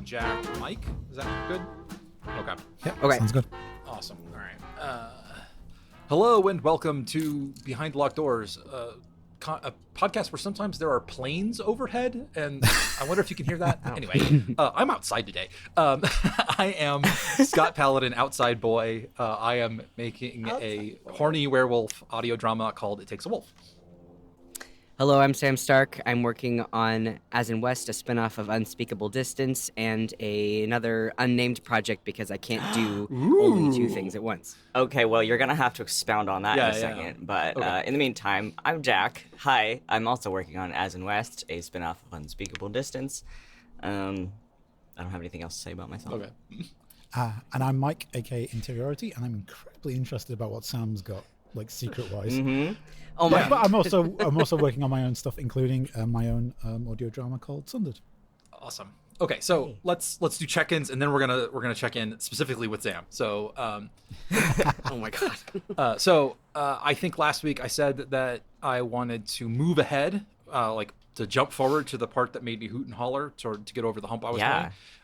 Jack, Mike. Is that good? Okay. Yeah, Okay. sounds good. Awesome. All right. Hello and welcome to Behind Locked Doors, a podcast where sometimes there are planes overhead, and I wonder if you can hear that. Anyway, I'm outside today. I am Scott Paladin, outside boy. I am making a horny werewolf audio drama called It Takes a Wolf. Hello, I'm Sam Stark. I'm working on As in West, a spinoff of Unspeakable Distance, and another unnamed project because I can't do only two things at once. Okay, well, you're going to have to expound on that in a Yeah. second. But Okay. in the meantime, I'm Jack. Hi, I'm also working on As in West, a spinoff of Unspeakable Distance. I don't have anything else to say about myself. Okay. And I'm Mike, aka Interiority, and I'm incredibly interested about what Sam's got, like secret-wise. Mm-hmm. Oh my! But I'm also working on my own stuff, including my own audio drama called Sundered. Awesome. Okay, so let's do check-ins, and then we're gonna check in specifically with Sam. So, oh my god. I think last week I said that I wanted to move ahead, like to jump forward to the part that made me hoot and holler to get over the hump I was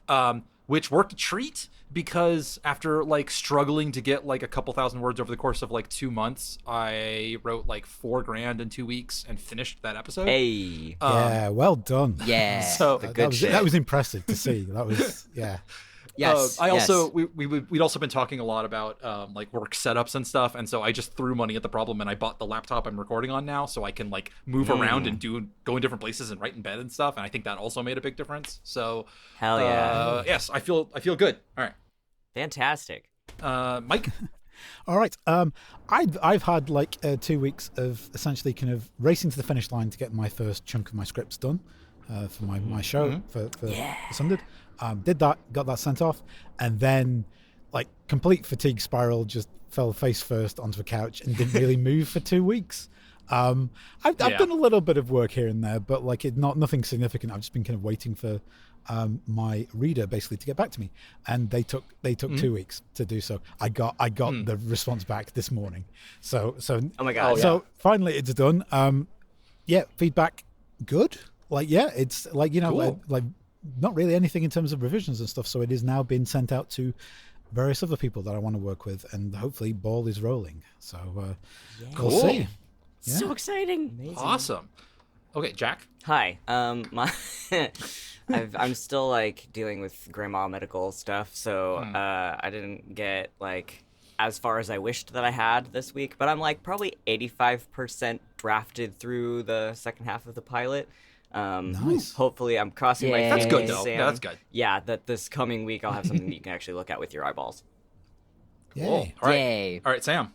going. Which worked a treat because after like struggling to get like a couple thousand words over the course of like 2 months, I wrote like $4,000 in 2 weeks and finished that episode. Hey. Yeah, well done. Yeah. So That was impressive to see. That was Yes. We'd also been talking a lot about like work setups and stuff, and so I just threw money at the problem and I bought the laptop I'm recording on now, so I can like move around and go in different places and write in bed and stuff, and I think that also made a big difference. So Hell yeah. yes, I feel good. All right, Fantastic. Mike. All right. I've had like 2 weeks of essentially kind of racing to the finish line to get my first chunk of my scripts done for my show for Sundered. Did that, got that sent off, and then like complete fatigue spiral, just fell face first onto a couch and didn't really move for 2 weeks. I've done a little bit of work here and there, but like nothing significant. I've just been kind of waiting for my reader basically to get back to me, and they took 2 weeks to do so. I got the response back this morning. So Oh my god. so finally it's done. Feedback good. It's like Cool. like not really anything in terms of revisions and stuff. So it is now being sent out to various other people that I want to work with, and hopefully ball is rolling. So we'll Cool. see. Yeah. So exciting. Amazing. Awesome. Okay, Jack. Hi. I'm still like dealing with grandma medical stuff, so I didn't get like as far as I wished that I had this week, but I'm like probably 85% drafted through the second half of the pilot. Nice. Hopefully, I'm crossing my Yay. fingers. That's good though. Sam. Yeah, that's good. Yeah, that this coming week I'll have something that you can actually look at with your eyeballs. Yay. Cool. All right. Yay. All right, Sam.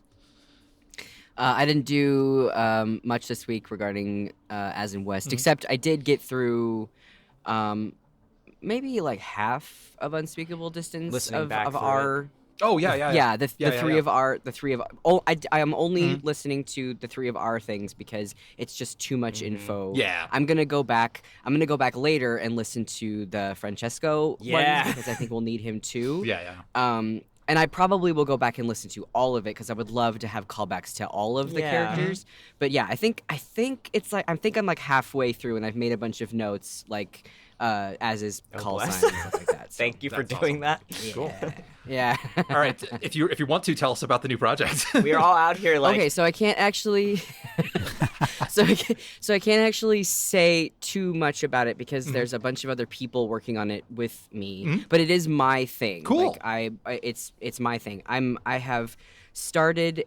I didn't do much this week regarding As in West, except I did get through maybe like half of Unspeakable Distance Listening back of through our. Oh yeah. Yeah, the three of our. Oh, I am only Mm-hmm. listening to the three of our things because it's just too much info. Yeah. I'm gonna go back later and listen to the Francesco Yeah. ones because I think we'll need him too. Yeah. And I probably will go back and listen to all of it because I would love to have callbacks to all of the Yeah. characters. But yeah, I think it's like I'm like halfway through and I've made a bunch of notes like as is call bless. sign and stuff like that. So, Thank you for That's doing that. Cool. yeah. All right. If you want to tell us about the new project. We're all out here like Okay, so I can't actually so I can't actually say too much about it because there's a bunch of other people working on it with me. But it is my thing. Cool. Like it's my thing. I have started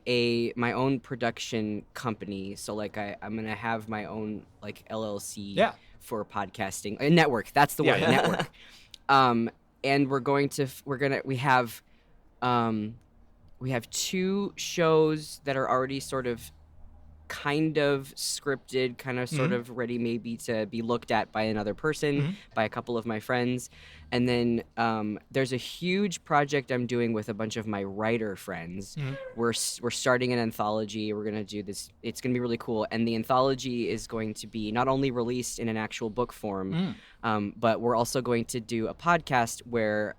my own production company, so like I'm gonna have my own like LLC Yeah. for podcasting, a network. That's the word, Yeah. network. And we have 2 shows that are already sort of kind of scripted, kind of sort of ready maybe to be looked at by another person, by a couple of my friends. And then there's a huge project I'm doing with a bunch of my writer friends. We're starting an anthology. We're going to do this. It's going to be really cool. And the anthology is going to be not only released in an actual book form, but we're also going to do a podcast where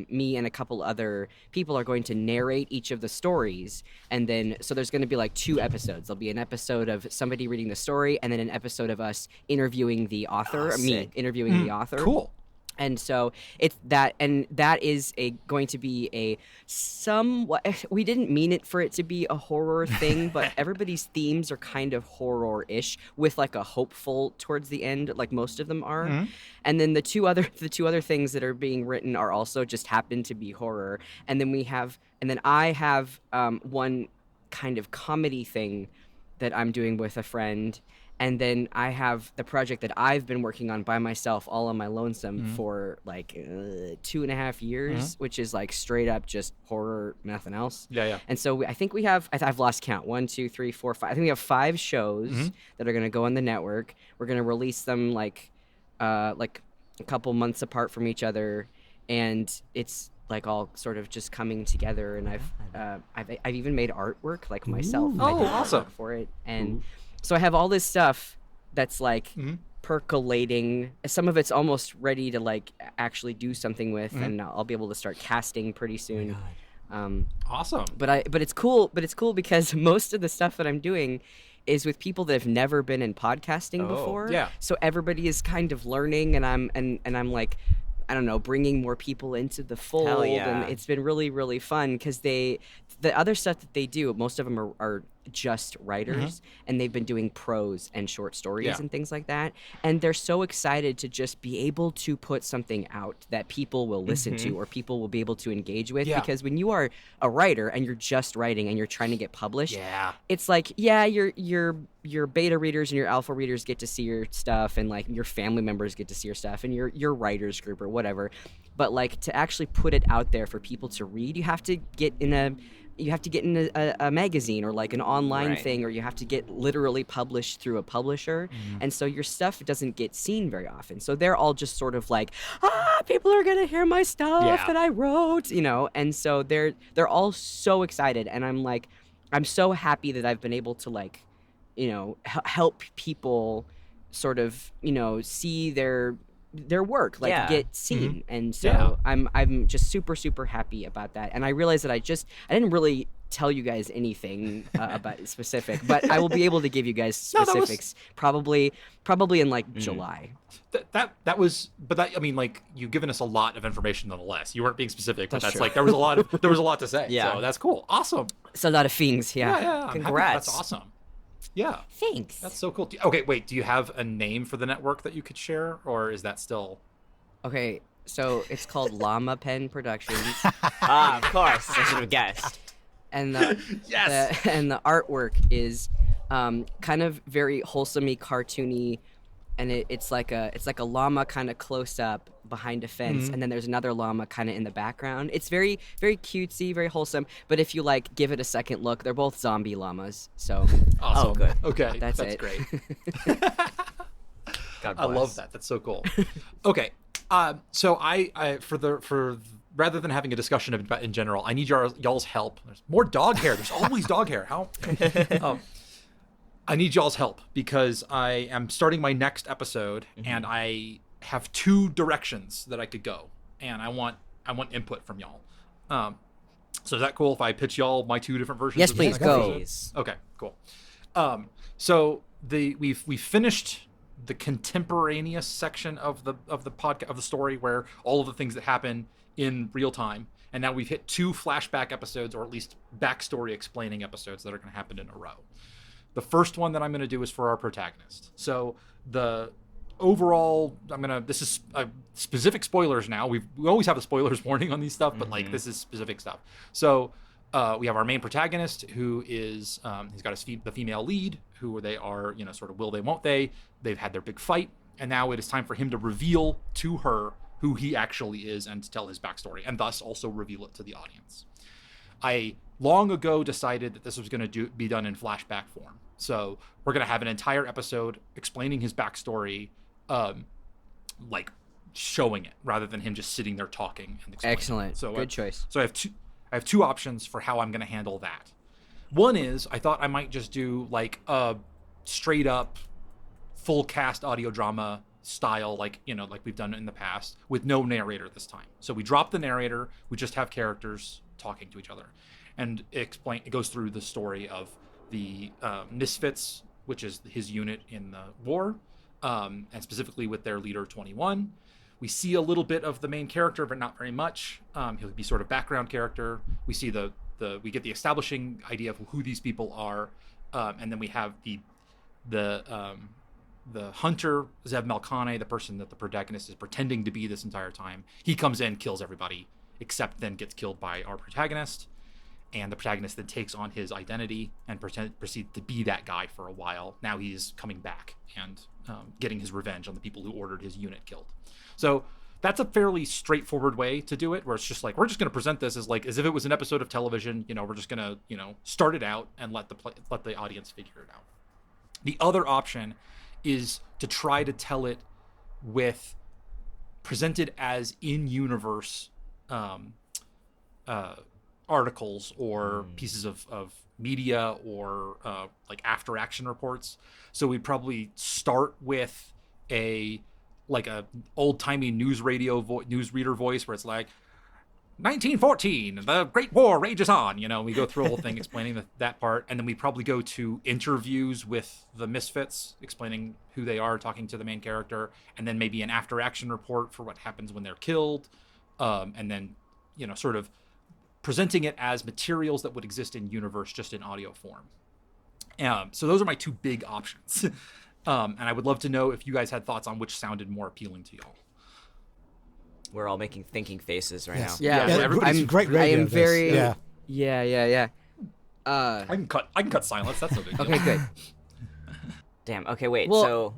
me and a couple other people are going to narrate each of the stories. And then, so there's going to be like 2 episodes. There'll be an episode of somebody reading the story and then an episode of us interviewing the author, me sick. interviewing the author. Cool. And so it's that, and that is going to be a somewhat. We didn't mean it for it to be a horror thing, but everybody's themes are kind of horror-ish with like a hopeful towards the end, like most of them are. Mm-hmm. And then the two other things that are being written are also just happen to be horror. And then I have one kind of comedy thing that I'm doing with a friend. And then I have the project that I've been working on by myself, all on my lonesome, for like 2.5 years, which is like straight up just horror, nothing else. Yeah. And so I think we have, I've lost count, 1, 2, 3, 4, 5. I think we have 5 shows that are going to go on the network. We're going to release them like a couple months apart from each other. And it's like all sort of just coming together. And I've even made artwork like myself. Ooh. I did Awesome. artwork for it. And so I have all this stuff that's like percolating. Some of it's almost ready to like actually do something with, and I'll be able to start casting pretty soon. Awesome. But it's cool because most of the stuff that I'm doing is with people that have never been in podcasting before. Yeah. So everybody is kind of learning, and I'm like, I don't know, bringing more people into the fold. Hell yeah. And it's been really, really fun because the other stuff that they do, most of them are just writers, and they've been doing prose and short stories and things like that. And they're so excited to just be able to put something out that people will listen to or people will be able to engage with. Yeah. Because when you are a writer and you're just writing and you're trying to get published, Yeah. it's like, yeah, your beta readers and your alpha readers get to see your stuff, and like your family members get to see your stuff, and your writers group or whatever. But like to actually put it out there for people to read, you have to get in a magazine or like an online thing, or you have to get literally published through a publisher. And so your stuff doesn't get seen very often. So they're all just sort of like, people are gonna hear my stuff that I wrote, and so they're all so excited. And I'm so happy that I've been able to like, help people sort of, see their work get seen. And so I'm just super, super happy about that. And I realized that I didn't really tell you guys anything about specific, but I will be able to give you guys specifics probably in like July. That was, but that, I mean, like, you've given us a lot of information nonetheless. You weren't being specific, but that's true. like there was a lot to say. Yeah. So that's cool. Awesome. It's a lot of things. Yeah. I'm happy. Congrats. That's awesome. Yeah. Thanks. That's so cool. Okay, wait. Do you have a name for the network that you could share, or is that still? Okay, so it's called Llama Pen Productions, Of course. I should have guessed. and the artwork is kind of very wholesome-y, cartoony, and it's like a llama kind of close up behind a fence, and then there's another llama kind of in the background. It's very, very cutesy, very wholesome. But if you like give it a second look, they're both zombie llamas. So Awesome. Oh, good. Okay, That's that's it. great. God bless. I love that. That's so cool. Okay, so I for rather than having a discussion about in general, I need y'all's help. There's more dog hair. There's always dog hair. How? I need y'all's help because I am starting my next episode, and I have 2 directions that I could go, and I want input from y'all. So is that cool if I pitch y'all my 2 different versions? Yes, of the please, next go. episode? Please. Okay, cool. So we've finished the contemporaneous section of the podcast of the story, where all of the things that happen in real time, and now we've hit 2 flashback episodes, or at least backstory explaining episodes that are going to happen in a row. The first one that I'm going to do is for our protagonist. So the overall, this is specific spoilers now. We always have a spoilers warning on these stuff, but like this is specific stuff. So we have our main protagonist, who is he's got the female lead, who they are, sort of will they, won't they. They've had their big fight, and now it is time for him to reveal to her who he actually is and to tell his backstory, and thus also reveal it to the audience. I long ago decided that this was going to be done in flashback form. So we're going to have an entire episode explaining his backstory, like showing it, rather than him just sitting there talking and explaining. Excellent. So Good choice. So I have two options for how I'm going to handle that. One is I thought I might just do like a straight up full cast audio drama style, like we've done in the past, with no narrator this time. So we drop the narrator, we just have characters talking to each other, and it goes through the story of the Misfits, which is his unit in the war, and specifically with their leader 21. We see a little bit of the main character, but not very much. He'll be sort of background character. We see we get the establishing idea of who these people are, and then we have the hunter Zev Malkane, the person that the protagonist is pretending to be this entire time. He comes in, kills everybody, except then gets killed by our protagonist. And the protagonist then takes on his identity and proceeds to be that guy for a while. Now he's coming back and getting his revenge on the people who ordered his unit killed. So that's a fairly straightforward way to do it, where it's just like, we're just going to present this as if it was an episode of television. We're just going to start it out and let the audience figure it out. The other option is to try to tell it with presented as in-universe articles or pieces of media or after action reports. So we'd probably start with a old-timey newsreader voice where it's like, 1914, the Great War rages on. We go through a whole thing explaining that part, and then we probably go to interviews with the Misfits, explaining who they are, talking to the main character, and then maybe an after-action report for what happens when they're killed, and then sort of presenting it as materials that would exist in universe, just in audio form. So those are my two big options, and I would love to know if you guys had thoughts on which sounded more appealing to y'all. We're all making thinking faces right now. Yeah, everybody's great radio. I am very. Yeah. Yeah. I can cut silence. That's no big deal. Okay, good. Damn. Okay, wait. Well- So,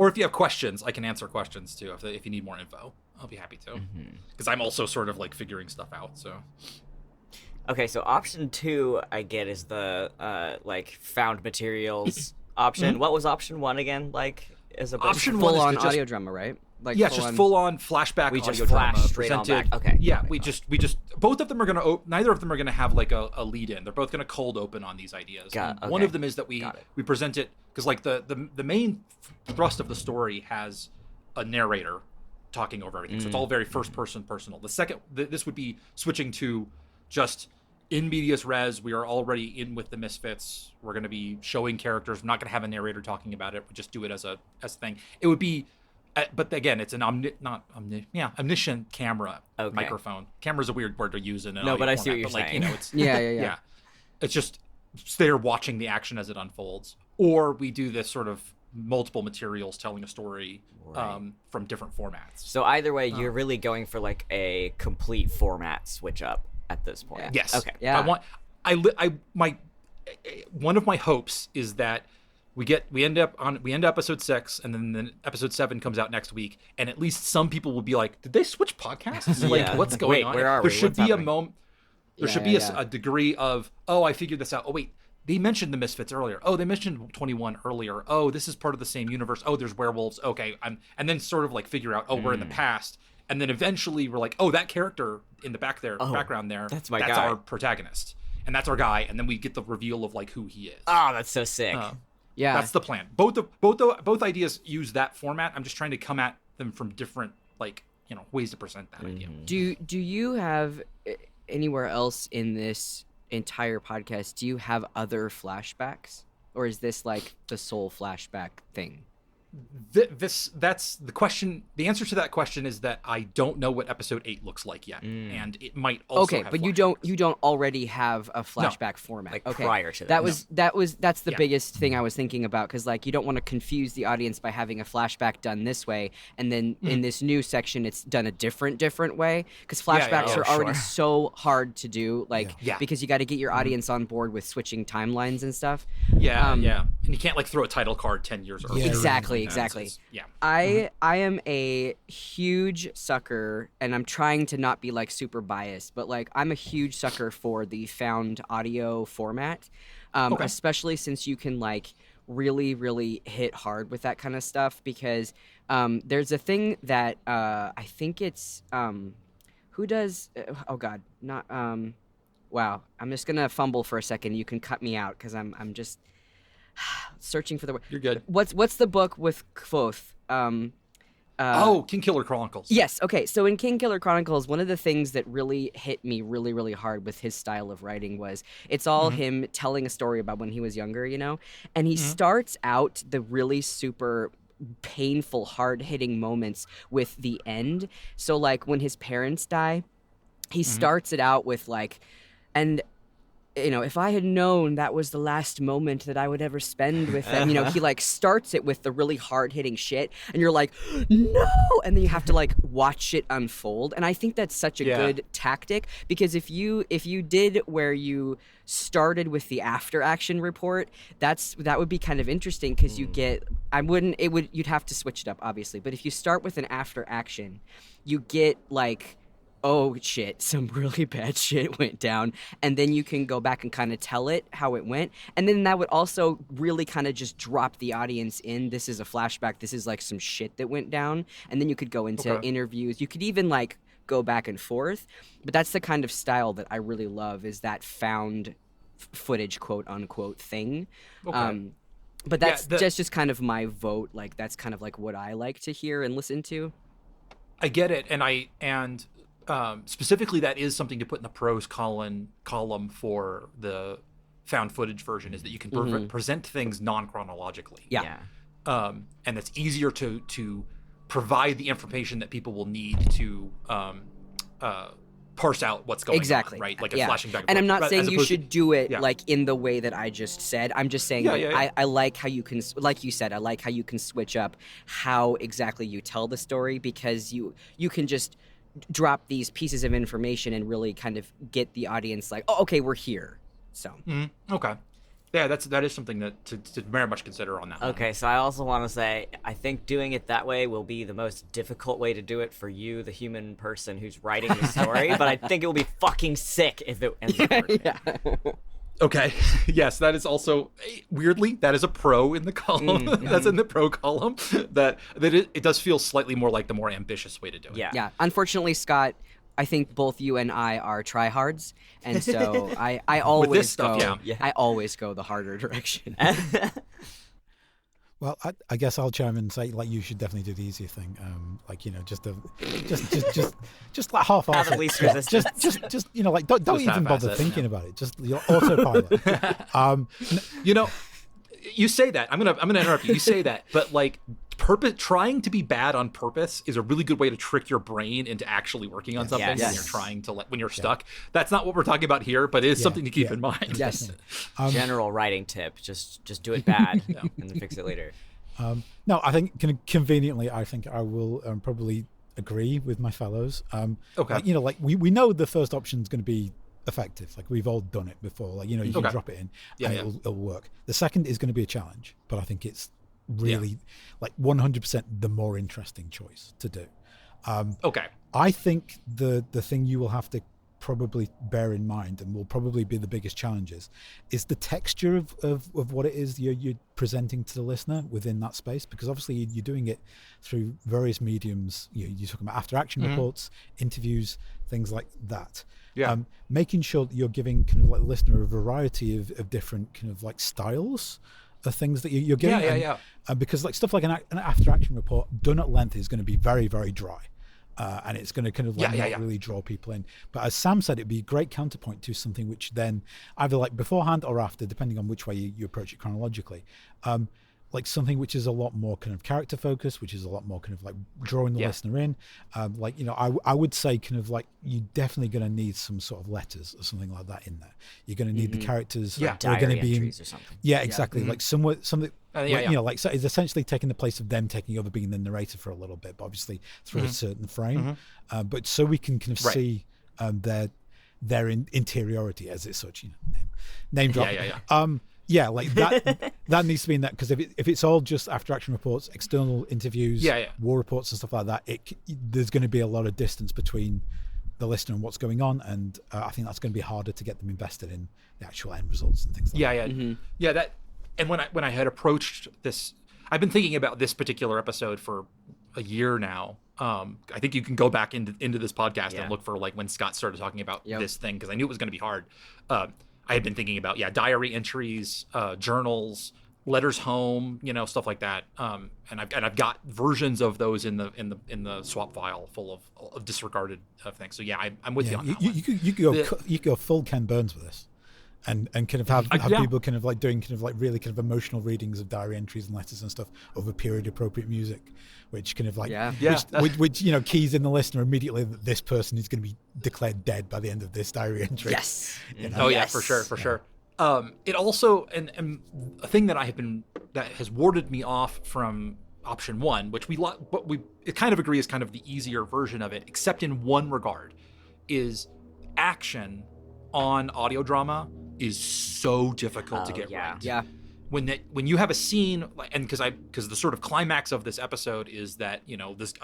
Or if you have questions, I can answer questions too. If you need more info, I'll be happy to. Because I'm also sort of figuring stuff out. So okay, so option 2 I get is the found materials option. What was option 1 again? As a Option one is Full-on to just- audio drama, right? it's just full on flashback. We audio just drama flash straight on presented. back. Okay. Yeah, we just both of them are gonna neither of them are gonna have a lead in. They're both gonna cold open on these ideas. One okay. of them is that we present it because the main thrust of the story has a narrator talking over everything, so it's all very first person personal. The second this would be switching to just in medias res. We are already in with the Misfits. We're going to be showing characters. We're not going to have a narrator talking about it. We just do it as a thing. It would be, but again, it's an omniscient camera microphone. Camera's a weird word to use in an audio but I see format, what you're saying. It's Yeah. It's just they're watching the action as it unfolds, or we do this sort of multiple materials telling a story from different formats. So either way, you're really going for a complete format switch up at this point. Yeah. Yes. Okay. Yeah. One of my hopes is that we end up episode 6, and then episode 7 comes out next week, and at least some people will be like, did they switch podcasts? Yeah. What's going Wait, on? where are there we? should What's be happening? a moment. There should be a degree of, oh, I figured this out. Oh, wait, they mentioned the Misfits earlier. Oh, they mentioned 21 earlier. Oh, this is part of the same universe. Oh, there's werewolves. Okay, and then sort of figure out, oh, we're in the past. And then eventually we're like, oh, that character in the background there, that's my that's guy. our protagonist. And that's our guy. And then we get the reveal of who he is. Oh, that's so sick. Yeah. That's the plan. Both ideas use that format. I'm just trying to come at them from different ways to present that idea. Do you have anywhere else in this entire podcast? Do you have other flashbacks, or is this the sole flashback thing? That's the question. The answer to that question is that I don't know what episode 8 looks like yet, and it might also have but flashbacks. you don't already have a flashback format. Okay, prior to that. That's the biggest thing I was thinking about, because you don't want to confuse the audience by having a flashback done this way, and then in this new section it's done a different way, because flashbacks are already so hard to do, because you got to get your audience on board with switching timelines and stuff. And you can't throw a title card 10 years early. Exactly. Yeah. I am a huge sucker, and I'm trying to not be super biased, but I'm a huge sucker for the found audio format, especially since you can really, really hit hard with that kind of stuff, because there's a thing that I think it's who does wow, I'm just gonna fumble for a second. You can cut me out because I'm just searching for the word. You're good. What's the book with Kvothe? King Killer Chronicles. Yes. Okay. So in King Killer Chronicles, one of the things that really hit me really, really hard with his style of writing was it's all him telling a story about when he was younger, and he starts out the really super painful, hard-hitting moments with the end. So like when his parents die, he starts it out with like, and if I had known that was the last moment that I would ever spend with them, he like starts it with the really hard hitting shit, and you're like, no, and then you have to like watch it unfold. And I think that's such a good tactic, because if you did where you started with the after action report, that would be kind of interesting, because you'd have to switch it up obviously, but if you start with an after action, you get like, oh shit, some really bad shit went down, and then you can go back and kind of tell it how it went, and then that would also really kind of just drop the audience in. This is a flashback, this is like some shit that went down, and then you could go into interviews. You could even like go back and forth, but that's the kind of style that I really love, is that found footage, quote unquote, thing. But that's just kind of my vote. Like that's kind of like what I like to hear and listen to. I get it, and specifically, that is something to put in the pros column for the found footage version, is that you can present things non-chronologically. Yeah. And it's easier to provide the information that people will need to parse out what's going on, right? Like a flashing back. And I'm not saying you should do it like in the way that I just said. I'm just saying I like how you can, like you said, I like how you can switch up how exactly you tell the story, because you can just drop these pieces of information and really kind of get the audience like, oh, okay, we're here. So okay, yeah, that is something to very much consider on that. Okay, so I also want to say, I think doing it that way will be the most difficult way to do it for you, the human person who's writing the story, but I think it will be fucking sick if it ends up working. Okay. Yes, that is also, weirdly, that is a pro in the column. That's in the pro column. That it does feel slightly more like the more ambitious way to do it. Yeah. Unfortunately, Scott, I think both you and I are tryhards, and so I always with this stuff, I always go the harder direction. Well, I guess I'll chime in and say, like, you should definitely do the easier thing. Like, just like half-ass Have at least resistance. Just like, don't even bother thinking about it. Just autopilot. You say that. I'm gonna interrupt you. You say that, but like, trying to be bad on purpose is a really good way to trick your brain into actually working on something when you're trying to when you're stuck. That's not what we're talking about here, but it is something to keep in mind. Yes. General writing tip: just do it bad and then fix it later. No, I think conveniently, I think I will probably agree with my fellows. Okay. Like, we know the first option is going to be effective. Like, we've all done it before. Like, you can drop it in and it'll work. The second is going to be a challenge, but I think it's really like 100% the more interesting choice to do. I think the thing you will have to probably bear in mind, and will probably be the biggest challenges, is the texture of what it is you're presenting to the listener within that space, because obviously you're doing it through various mediums. You're talking about after action reports, interviews, things like that. Making sure that you're giving kind of like the listener a variety of different kind of like styles of things that you're giving. Because like stuff like an after action report done at length is going to be very, very dry. And it's going to kind of like not really draw people in. But as Sam said, it'd be a great counterpoint to something which then either like beforehand or after, depending on which way you approach it chronologically, like something which is a lot more kind of character focused, which is a lot more kind of like drawing the listener in. I would say kind of like you're definitely going to need some sort of letters or something like that in there. You're going to need the characters who are going to be in, or something. Exactly. Like something like so it's essentially taking the place of them taking over being the narrator for a little bit, but obviously through a certain frame. But so we can kind of see their interiority, as it's such, name drop. Like that needs to be in that, because if it's all just after action reports, external interviews, war reports and stuff like that, there's going to be a lot of distance between the listener and what's going on, and I think that's going to be harder to get them invested in the actual end results and things like that. That, and when I had approached this, I've been thinking about this particular episode for a year now. I think you can go back into this podcast and look for like when Scott started talking about this thing, because I knew it was going to be hard. I had been thinking about diary entries, journals, letters home, stuff like that. And I've got versions of those in the swap file full of disregarded things. So I'm with you on that. You could go full Ken Burns with this. and kind of have yeah. people kind of like doing kind of like really kind of emotional readings of diary entries and letters and stuff over period appropriate music, which kind of like which you know keys in the listener immediately that this person is going to be declared dead by the end of this diary entry. Yes. You know? Oh yeah, for sure. It also and a thing that that has warded me off from option 1, which we kind of agree is kind of the easier version of it, except in one regard, is action on audio drama is so difficult to get right. Yeah. When you have a scene, and because the sort of climax of this episode is that, you know, this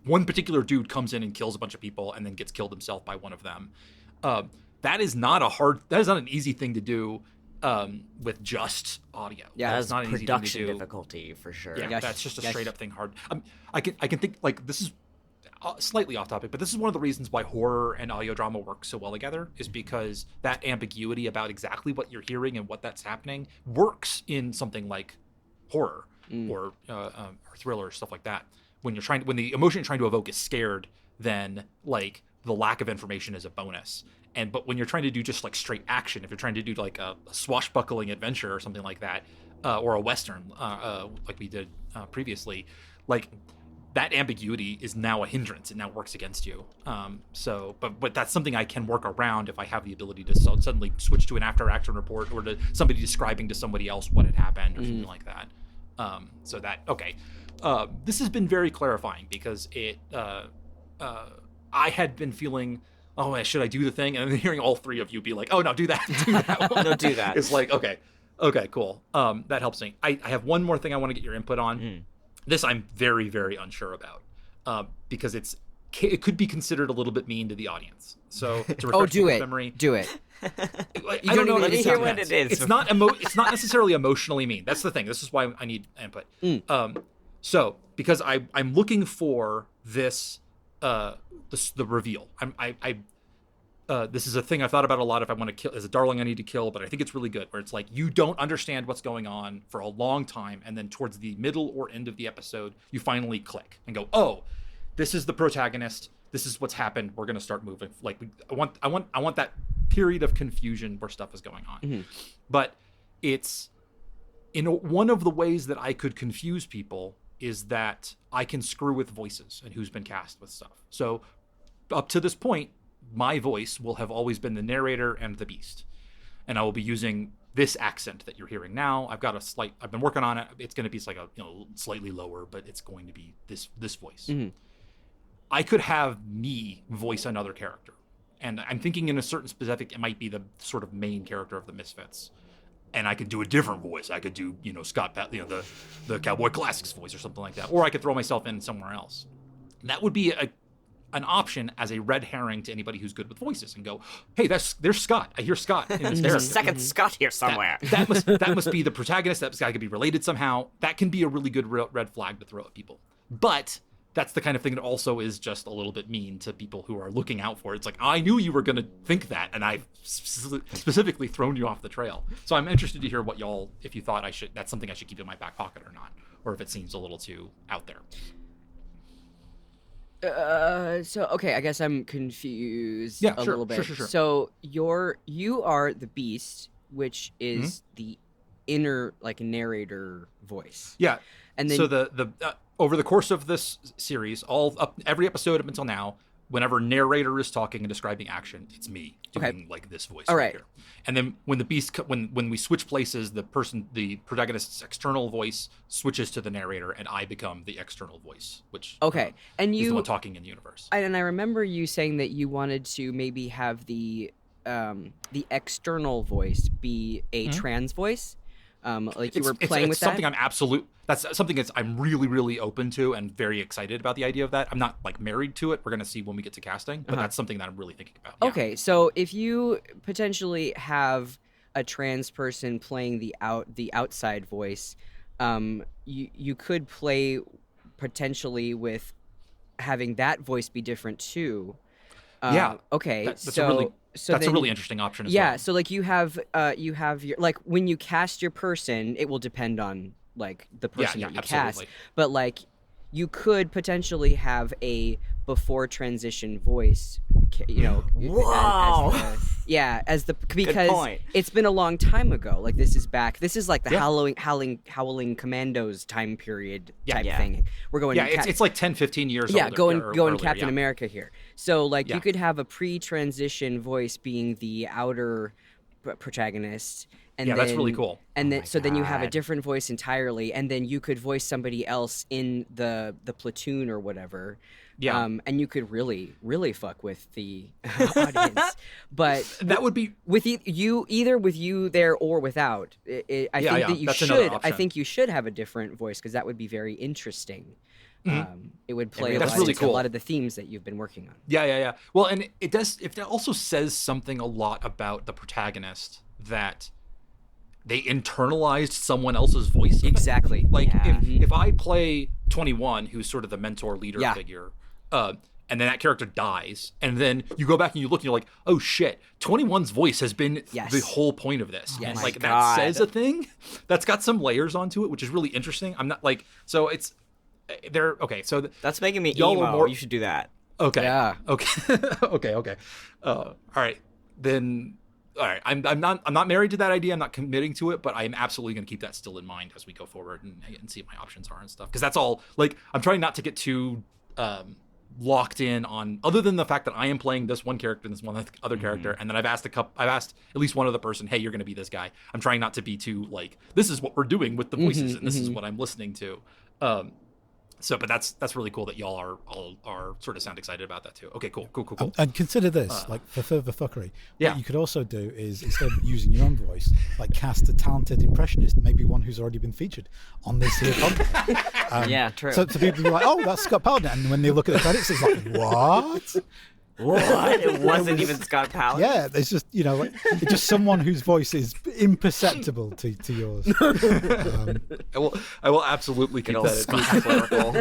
one particular dude comes in and kills a bunch of people and then gets killed himself by one of them. That is not an easy thing to do with just audio. Yeah, that's not an easy thing to production do. difficulty for sure. Yeah, that's just a straight up thing hard. I can think, like, this is slightly off topic, but this is one of the reasons why horror and audio drama work so well together, is because that ambiguity about exactly what you're hearing and what that's happening works in something like horror or thriller, stuff like that. When the emotion you're trying to evoke is scared, then like the lack of information is a bonus. But when you're trying to do just like straight action, if you're trying to do like a swashbuckling adventure or something like that, or a Western, like we did previously, like that ambiguity is now a hindrance. It now works against you. But that's something I can work around if I have the ability to suddenly switch to an after action report or to somebody describing to somebody else what had happened or something like that. This has been very clarifying because I had been feeling, oh, should I do the thing? And then hearing all three of you be like, oh, no, do that. Do that one. No, do that. It's like, okay, cool. That helps me. I have one more thing I want to get your input on. This I'm very, very unsure about because it could be considered a little bit mean to the audience. So to refresh people's memory, do it. I don't know. Let me hear what it is. It's not necessarily emotionally mean. That's the thing. This is why I need input. So because I'm looking for this the reveal. This is a thing I've thought about a lot. If I want to kill, as a darling, I need to kill, but I think it's really good. Where it's like you don't understand what's going on for a long time, and then towards the middle or end of the episode, you finally click and go, "Oh, this is the protagonist. This is what's happened. We're gonna start moving." Like I want that period of confusion where stuff is going on. But it's one of the ways that I could confuse people is that I can screw with voices and who's been cast with stuff. So up to this point, my voice will have always been the narrator and the beast, and I will be using this accent that you're hearing now. I've been working on it. It's going to be like a slightly lower, but it's going to be this voice. I could have me voice another character, and I'm thinking in a certain specific, it might be the sort of main character of the Misfits, and I could do a different voice. I could do Scott Pat, the Cowboy Classics voice or something like that, or I could throw myself in somewhere else. That would be an option as a red herring to anybody who's good with voices, and go, hey, there's Scott. I hear Scott in this There's a second Scott here somewhere. That must be the protagonist. That guy could be related somehow. That can be a really good red flag to throw at people. But that's the kind of thing that also is just a little bit mean to people who are looking out for it. It's like, I knew you were going to think that, and I've specifically thrown you off the trail. So I'm interested to hear what y'all, if you thought that's something I should keep in my back pocket or not, or if it seems a little too out there. I guess I'm confused a sure, little bit. Sure. So you are the beast, which is the inner narrator voice. Yeah. And then so the over the course of this series, every episode up until now, whenever narrator is talking and describing action, it's me doing like this voice right here. And then when the beast, when we switch places, the protagonist's external voice switches to the narrator, and I become the external voice, which and is the one talking in the universe. And I remember you saying that you wanted to maybe have the external voice be a trans voice. You were playing with that. That's something I'm really, really open to and very excited about the idea of that. I'm not married to it. We're going to see when we get to casting, but that's something that I'm really thinking about. Yeah. Okay, so if you potentially have a trans person playing the outside voice, you could play potentially with having that voice be different too. Okay. That's a really interesting option as well. Yeah, so you have your when you cast your person, it will depend on the person that you cast. But you could potentially have a before transition voice Whoa. as the because point. it's been a long time ago. Like this is like the Howling Commandos time period type thing. We're going. Yeah, it's like 10, 15 years. Yeah, older, going earlier, Captain America here. So like Yeah. you could have a pre-transition voice being the outer protagonist. And Yeah, then, that's really cool. And then then you have a God. different voice entirely, and then you could voice somebody else in the platoon or whatever. Yeah. And you could really fuck with the audience, but That would be with either with you there or without. I think that you that's another should. I option. think you should have a different voice because that would be very interesting. It would play That's a lot really into cool. a lot of the themes that you've been working on. Yeah. Well, and it does. If that also says something a lot about the protagonist that they internalized someone else's voice. Exactly. Like Yeah. if I play 21, who's sort of the mentor leader Yeah. figure, and then that character dies, and then you go back and you look and you're like, oh shit, 21's voice has been Yes. the whole point of this. Yes. And Oh like my that God. says a thing that's got some layers onto it, which is really interesting. I'm not like so it's there. Okay, so That's making me Y'all are emo. more- You should do that. okay, Yeah. okay, okay. All right, then. All right, I'm not married to that idea. I'm not committing to it, but I'm absolutely going to keep that still in mind as we go forward and see what my options are and stuff. Because that's all. Like, I'm trying not to get too locked in on. Other than the fact that I am playing this one character and this one other character, and then I've asked at least one other person, hey, you're going to be this guy. I'm trying not to be too like, this is what we're doing with the voices, and this is what I'm listening to. So, but that's really cool that y'all are sort of sound excited about that too. Okay, cool. And consider this, like for further fuckery. Yeah. What you could also do is instead of using your own voice, like cast a talented impressionist, maybe one who's already been featured on this here podcast. Yeah, true. So people be like, "Oh, that's Scott Paladin," and when they look at the credits, it's like, "What?" What? It wasn't even Scott Paladin. Yeah, there's just like it's just someone whose voice is imperceptible to yours. I will absolutely keep Good old that. Scott clerical.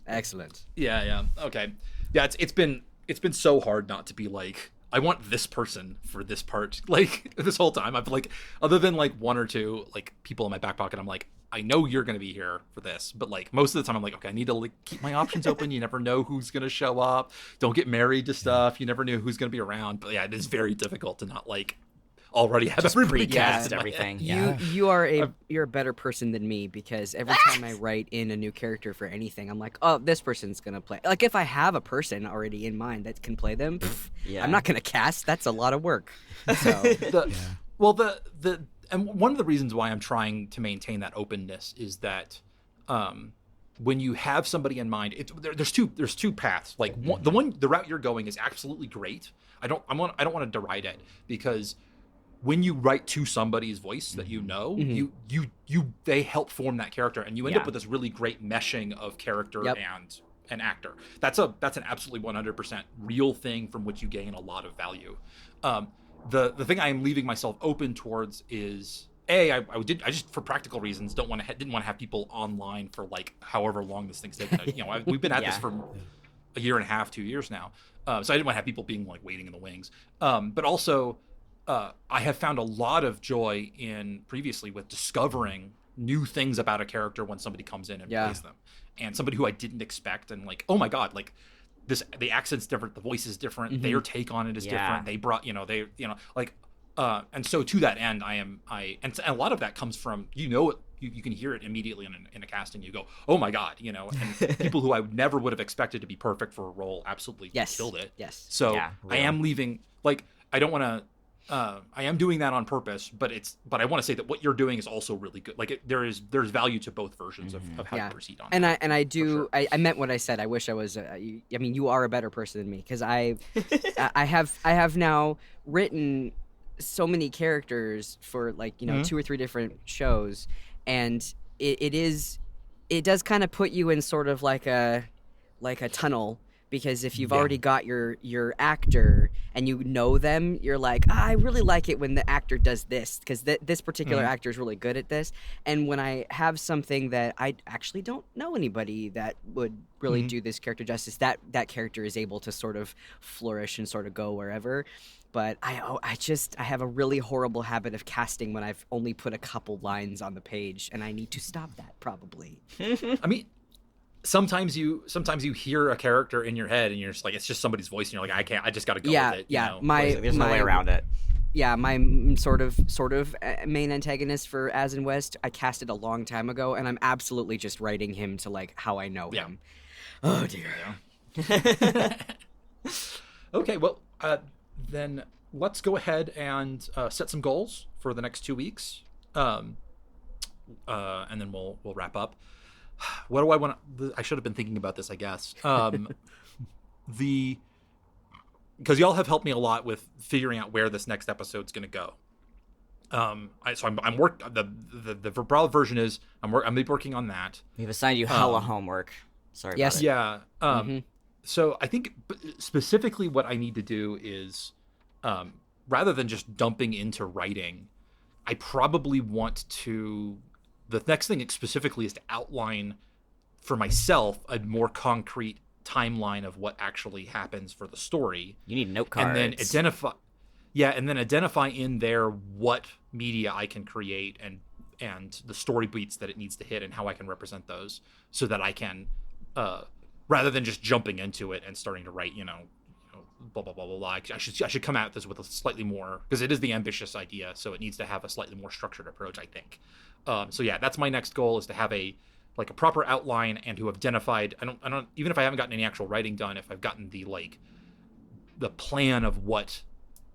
Excellent. Yeah. Okay. Yeah, it's been so hard not to be like, I want this person for this part. Like this whole time, I've like, other than like one or two like people in my back pocket, I'm like, I know you're gonna be here for this, but like most of the time, I'm like, okay, I need to like keep my options open. You never know who's gonna show up. Don't get married to stuff. You never know who's gonna be around. But yeah, it is very difficult to not like already have everybody Precast cast everything. You're a better person than me because every time I write in a new character for anything, I'm like, oh, this person's gonna play. Like if I have a person already in mind that can play them, Yeah. I'm not gonna cast. That's a lot of work. So Well, the and one of the reasons why I'm trying to maintain that openness is that when you have somebody in mind, there's two paths. Like the route you're going is absolutely great. I don't want to deride it because when you write to somebody's voice that you know, they help form that character, and you end up with this really great meshing of character and an actor. That's an absolutely 100% real thing from which you gain a lot of value. The thing I am leaving myself open towards is I just for practical reasons didn't want to have people online for like however long this thing's taken. We've been at this for a year and a half, 2 years now, so I didn't want to have people being like waiting in the wings. But also, I have found a lot of joy in previously with discovering new things about a character when somebody comes in and plays them, and somebody who I didn't expect, and like, oh my god, like. The accent's different, the voice is different, their take on it is different. They brought, and so to that end, and a lot of that comes from, you can hear it immediately in a casting. You go, oh my god, and people who I never would have expected to be perfect for a role absolutely killed it. Yes. So Yeah, I am leaving, like, I don't want to. I am doing that on purpose, but I want to say that what you're doing is also really good. Like there's value to both versions of how you proceed on. And that, I do sure. I meant what I said. I wish I was. You are a better person than me because I have now written so many characters for like 2 or 3 different shows, and it does kind of put you in sort of like a tunnel. Because if you've already got your actor and you know them, you're like, I really like it when the actor does this because this particular actor is really good at this. And when I have something that I actually don't know anybody that would really do this character justice, that character is able to sort of flourish and sort of go wherever. But I have a really horrible habit of casting when I've only put a couple lines on the page, and I need to stop that probably. I mean, sometimes you hear a character in your head and you're just like, it's just somebody's voice, and you're like, I just got to go Yeah, with it. yeah. You know? There's no way around it. Yeah, my sort of main antagonist for As in West, I casted a long time ago, and I'm absolutely just writing him to like how I know him. Oh dear. Yeah. Okay, well, then let's go ahead and set some goals for the next 2 weeks, and then we'll wrap up. What do I want? I should have been thinking about this, I guess. Because y'all have helped me a lot with figuring out where this next episode's going to go. I'm the broad version is I'm working on that. We've assigned you hella homework. Sorry. Yes. About it. Yeah. So I think specifically what I need to do is, rather than just dumping into writing, I probably want to. The next thing specifically is to outline for myself a more concrete timeline of what actually happens for the story. You need note cards. And then identify in there what media I can create and the story beats that it needs to hit and how I can represent those, so that I can, rather than just jumping into it and starting to write, blah blah blah blah blah. I should come at this with a slightly more, because it is the ambitious idea, so it needs to have a slightly more structured approach, I think. So yeah, that's my next goal, is to have a proper outline and to have identified. I don't even if I haven't gotten any actual writing done, if I've gotten the plan of what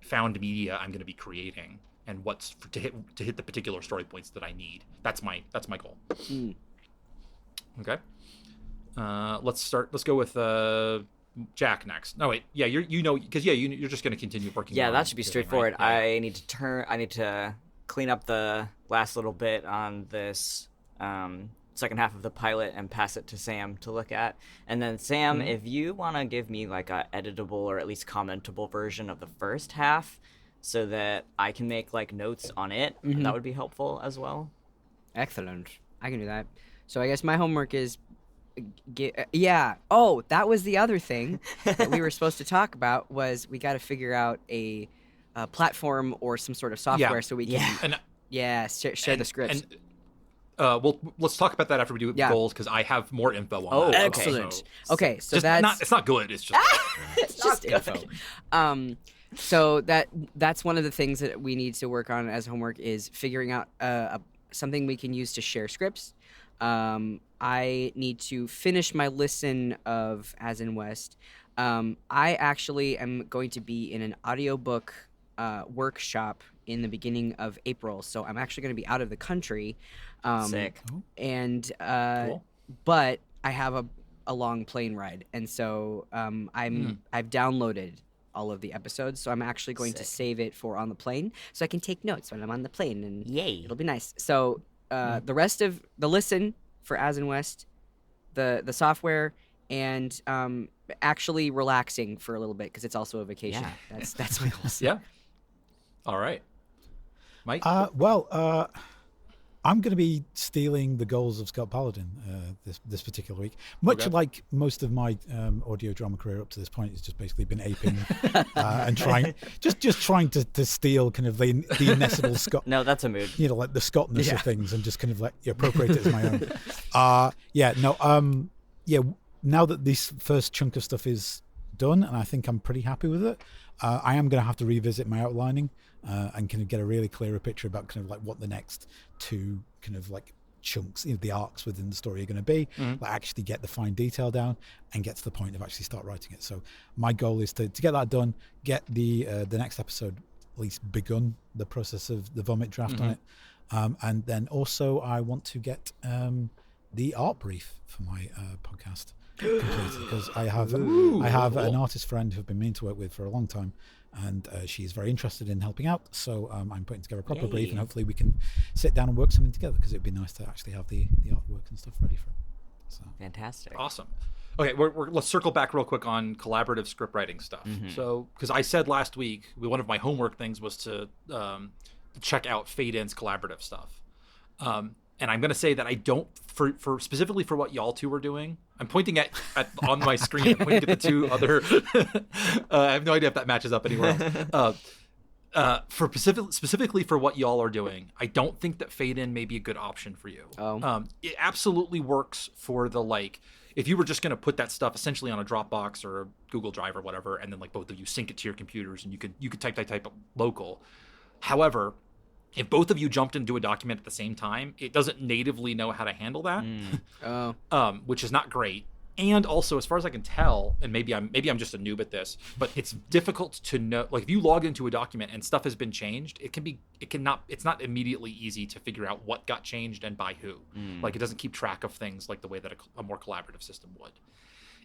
found media I'm going to be creating and what's to hit the particular story points that I need. That's my goal. Okay. Let's go with Jack next. No wait, yeah, you're just going to continue working. Yeah, on that should be doing, straightforward. right? Yeah. I need to clean up the last little bit on this second half of the pilot and pass it to Sam to look at. And then Sam, if you want to give me like a editable or at least commentable version of the first half, so that I can make like notes on it, that would be helpful as well. Excellent. I can do that. So I guess my homework is, Oh, that was the other thing that we were supposed to talk about, was we got to figure out a platform or some sort of software so we can share the scripts. Well, let's talk about that after we do goals, because I have more info on that. Excellent. Okay, so it's not good. It's just it's just info. So that's one of the things that we need to work on as homework, is figuring out something we can use to share scripts. I need to finish my listen of As in West. I actually am going to be in an audiobook workshop in the beginning of April, so I'm actually going to be out of the country. Sick. And cool. But I have a long plane ride, and so I've downloaded all of the episodes, so I'm actually going to save it for on the plane, so I can take notes when I'm on the plane, and it'll be nice. So the rest of the listen for As in West, the software, and actually relaxing for a little bit, because it's also a vacation. Yeah. That's my goals. Yeah. All right, Mike. I'm going to be stealing the goals of Scott Paladin this particular week. Much like most of my audio drama career up to this point, it's just basically been aping and trying to steal kind of the ineffable Scott. No, that's a mood. Like the Scottness of things, and just kind of appropriate it as my own. Now that this first chunk of stuff is done, and I think I'm pretty happy with it, I am going to have to revisit my outlining and kind of get a really clearer picture about kind of like what the next two kind of like chunks, the arcs within the story are going to be, like actually get the fine detail down and get to the point of actually start writing it. So my goal is to get that done, get the next episode at least begun the process of the vomit draft on it, and then also I want to get the art brief for my podcast completed, because I have an artist friend who've been meaning to work with for a long time, and she's very interested in helping out, so I'm putting together a proper brief, and hopefully we can sit down and work something together, because it'd be nice to actually have the artwork and stuff ready for it. So Fantastic. Awesome. Okay, let's circle back real quick on collaborative script writing stuff. So, because I said last week, one of my homework things was to check out Fade In's collaborative stuff. And I'm going to say that I don't, for specifically for what y'all two are doing, I'm pointing at on my screen, I'm pointing at the two other, I have no idea if that matches up anywhere else. For specifically for what y'all are doing, I don't think that Fade In may be a good option for you. It absolutely works for the if you were just going to put that stuff essentially on a Dropbox or a Google Drive or whatever, and then like both of you sync it to your computers, and you could type local. However, if both of you jumped into a document at the same time, it doesn't natively know how to handle that, which is not great. And also, as far as I can tell, and maybe I'm just a noob at this, but it's difficult to know. Like if you log into a document and stuff has been changed, it's not immediately easy to figure out what got changed and by who. Like it doesn't keep track of things like the way that a more collaborative system would.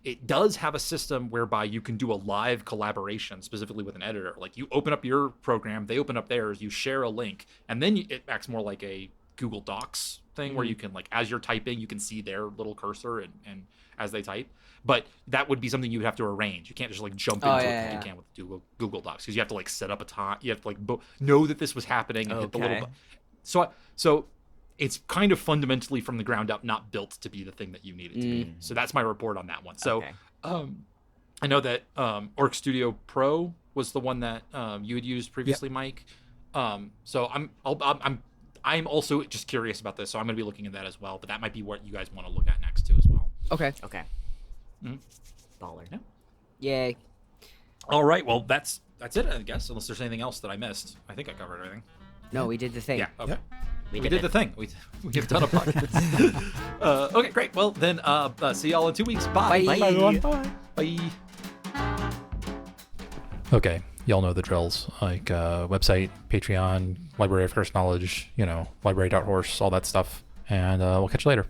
It does have a system whereby you can do a live collaboration, specifically with an editor. Like you open up your program, they open up theirs, you share a link, and then it acts more like a Google Docs thing where you can, like, as you're typing, you can see their little cursor and as they type. But that would be something you would have to arrange. You can't just like jump into it like you can with Google Docs, because you have to like set up a time. You have to like know that this was happening and hit the little. So it's kind of fundamentally from the ground up not built to be the thing that you need it to be. So that's my report on that one. So I know that Orc Studio Pro was the one that you had used previously, Mike. So I'm also just curious about this, so I'm going to be looking at that as well. But that might be what you guys want to look at next too as well. Okay. Baller. Yeah. Yay. All right. Well, that's it, I guess. Unless there's anything else that I missed. I think I covered everything. No, we did the thing. Yeah. Okay. Yep. We did the thing. We have done a podcast. Okay, great. Well, then see y'all in 2 weeks. Bye. Bye. Bye, everyone. Bye. Bye. Okay, y'all know the drills. Like website, Patreon, Library of Curse Knowledge, library.horse, all that stuff. And we'll catch you later.